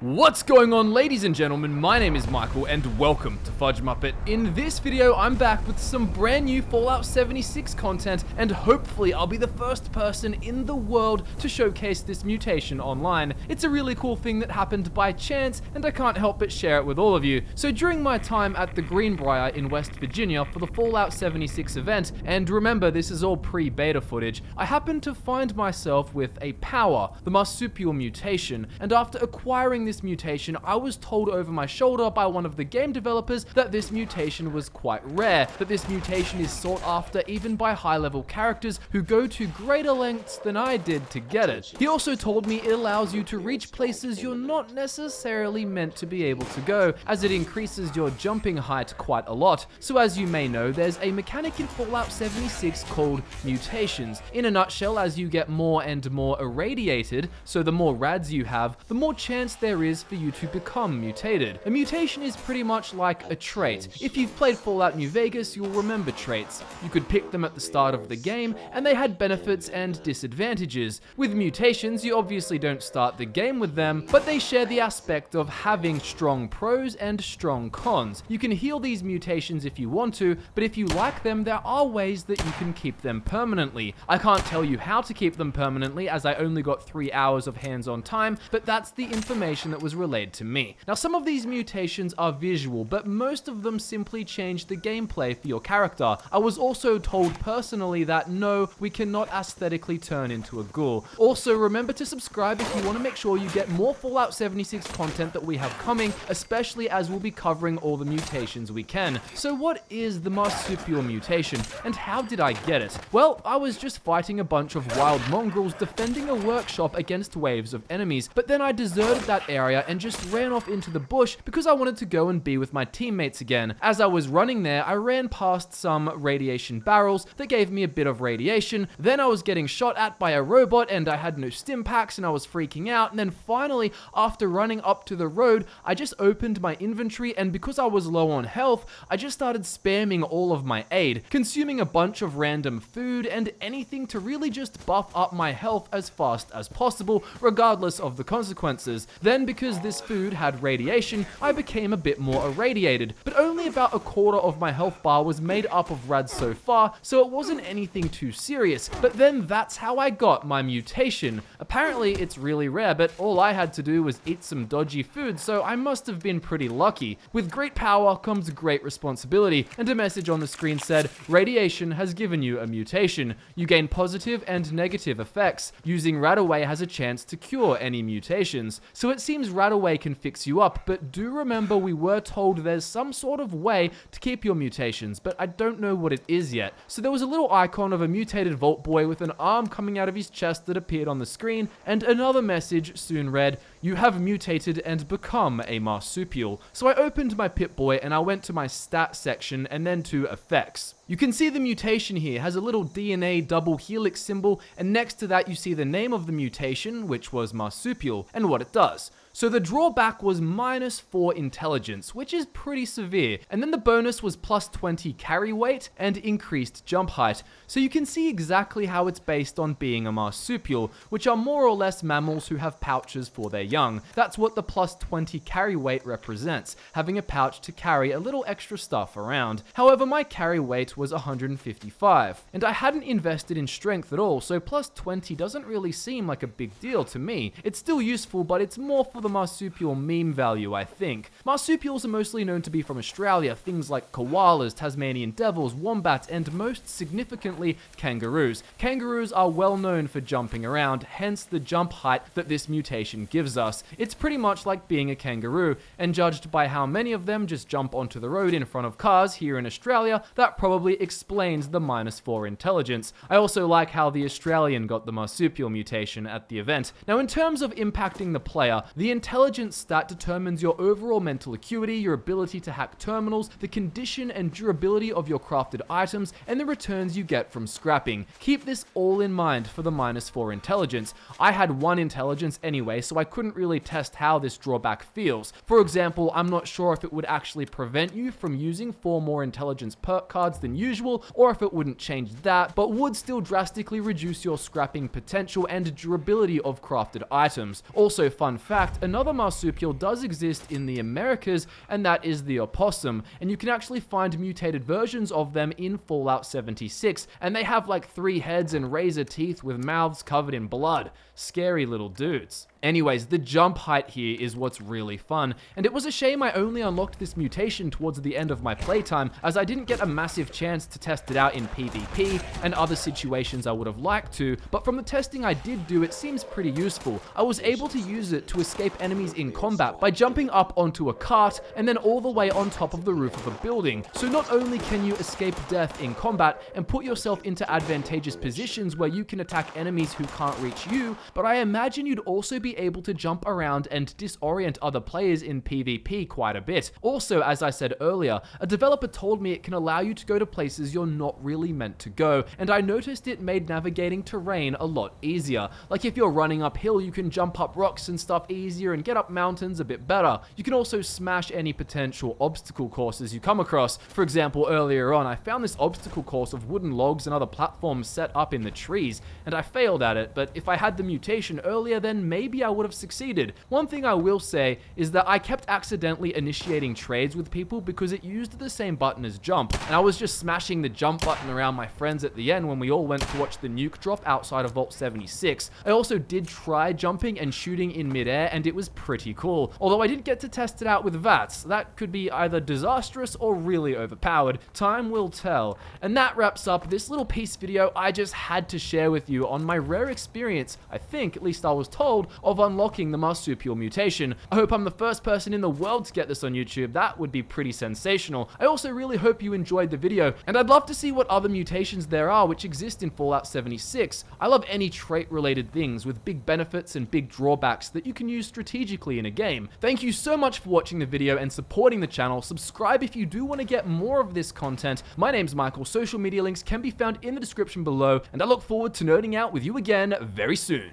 What's going on, ladies and gentlemen? My name is Michael and welcome to FudgeMuppet. In this video, I'm back with some brand new Fallout 76 content, and hopefully I'll be the first person in the world to showcase this mutation online. It's a really cool thing that happened by chance, and I can't help but share it with all of you. So during my time at the Greenbrier in West Virginia for the Fallout 76 event, and remember this is all pre-beta footage, I happened to find myself with a power, the Marsupial Mutation, and after acquiring this mutation, I was told over my shoulder by one of the game developers that this mutation was quite rare, that this mutation is sought after even by high-level characters who go to greater lengths than I did to get it. He also told me it allows you to reach places you're not necessarily meant to be able to go, as it increases your jumping height quite a lot. So as you may know, there's a mechanic in Fallout 76 called mutations. In a nutshell, as you get more and more irradiated, so the more rads you have, the more chance there is for you to become mutated. A mutation is pretty much like a trait. If you've played Fallout New Vegas, you'll remember traits. You could pick them at the start of the game, and they had benefits and disadvantages. With mutations, you obviously don't start the game with them, but they share the aspect of having strong pros and strong cons. You can heal these mutations if you want to, but if you like them, there are ways that you can keep them permanently. I can't tell you how to keep them permanently, as I only got 3 hours of hands-on time, but that's the information that was relayed to me. Now, some of these mutations are visual, but most of them simply change the gameplay for your character. I was also told personally that no, we cannot aesthetically turn into a ghoul. Also, remember to subscribe if you want to make sure you get more Fallout 76 content that we have coming, especially as we'll be covering all the mutations we can. So what is the Marsupial Mutation, and how did I get it? Well, I was just fighting a bunch of wild mongrels defending a workshop against waves of enemies, but then I deserted that area and just ran off into the bush because I wanted to go and be with my teammates again. As I was running there, I ran past some radiation barrels that gave me a bit of radiation. Then I was getting shot at by a robot and I had no stim packs and I was freaking out. And then finally, after running up to the road, I just opened my inventory, and because I was low on health, I just started spamming all of my aid, consuming a bunch of random food and anything to really just buff up my health as fast as possible, regardless of the consequences. Then, because this food had radiation, I became a bit more irradiated, but only about a quarter of my health bar was made up of rads so far, so it wasn't anything too serious. But then that's how I got my mutation. Apparently it's really rare, but all I had to do was eat some dodgy food, so I must have been pretty lucky. With great power comes great responsibility, and a message on the screen said, "Radiation has given you a mutation. You gain positive and negative effects. Using Radaway has a chance to cure any mutations." So it seems Radaway can fix you up, but do remember we were told there's some sort of way to keep your mutations, but I don't know what it is yet. So there was a little icon of a mutated Vault Boy with an arm coming out of his chest that appeared on the screen, and another message soon read, "You have mutated and become a marsupial." So I opened my Pip-Boy and I went to my stat section and then to effects. You can see the mutation here has a little DNA double helix symbol, and next to that you see the name of the mutation, which was marsupial, and what it does. So the drawback was -4 intelligence, which is pretty severe, and then the bonus was +20 carry weight and increased jump height. So you can see exactly how it's based on being a marsupial, which are more or less mammals who have pouches for their young. That's what the +20 carry weight represents, having a pouch to carry a little extra stuff around. However, my carry weight was 155, and I hadn't invested in strength at all, so +20 doesn't really seem like a big deal to me. It's still useful, but it's more for the marsupial meme value, I think. Marsupials are mostly known to be from Australia, things like koalas, Tasmanian devils, wombats, and most significantly, kangaroos. Kangaroos are well known for jumping around, hence the jump height that this mutation gives us. It's pretty much like being a kangaroo, and judged by how many of them just jump onto the road in front of cars here in Australia, that probably explains the -4 intelligence. I also like how the Australian got the marsupial mutation at the event. Now, in terms of impacting the player, the intelligence stat determines your overall mental acuity, your ability to hack terminals, the condition and durability of your crafted items, and the returns you get from scrapping. Keep this all in mind for the -4 intelligence. I had 1 intelligence anyway, so I couldn't really test how this drawback feels. For example, I'm not sure if it would actually prevent you from using 4 more intelligence perk cards than usual, or if it wouldn't change that, but would still drastically reduce your scrapping potential and durability of crafted items. Also, fun fact, another marsupial does exist in the Americas, and that is the opossum, and you can actually find mutated versions of them in Fallout 76, and they have like 3 heads and razor teeth with mouths covered in blood. Scary little dudes. Anyways, the jump height here is what's really fun, and it was a shame I only unlocked this mutation towards the end of my playtime, as I didn't get a massive chance to test it out in PvP and other situations I would have liked to, but from the testing I did do, it seems pretty useful. I was able to use it to escape enemies in combat by jumping up onto a cart and then all the way on top of the roof of a building. So not only can you escape death in combat and put yourself into advantageous positions where you can attack enemies who can't reach you, but I imagine you'd also be able to jump around and disorient other players in PvP quite a bit. Also, as I said earlier, a developer told me it can allow you to go to places you're not really meant to go, and I noticed it made navigating terrain a lot easier. Like if you're running uphill, you can jump up rocks and stuff easier and get up mountains a bit better. You can also smash any potential obstacle courses you come across. For example, earlier on, I found this obstacle course of wooden logs and other platforms set up in the trees, and I failed at it, but if I had the mutation earlier, then maybe I would have succeeded. One thing I will say is that I kept accidentally initiating trades with people because it used the same button as jump, and I was just smashing the jump button around my friends at the end when we all went to watch the nuke drop outside of Vault 76. I also did try jumping and shooting in midair, and it was pretty cool, although I didn't get to test it out with VATS. That could be either disastrous or really overpowered. Time will tell. And that wraps up this little piece video I just had to share with you on my rare experience, I think, at least I was told, of unlocking the Marsupial Mutation. I hope I'm the first person in the world to get this on YouTube. That would be pretty sensational. I also really hope you enjoyed the video, and I'd love to see what other mutations there are which exist in Fallout 76. I love any trait-related things with big benefits and big drawbacks that you can use strategically in a game. Thank you so much for watching the video and supporting the channel. Subscribe if you do want to get more of this content. My name's Michael. Social media links can be found in the description below, and I look forward to nerding out with you again very soon.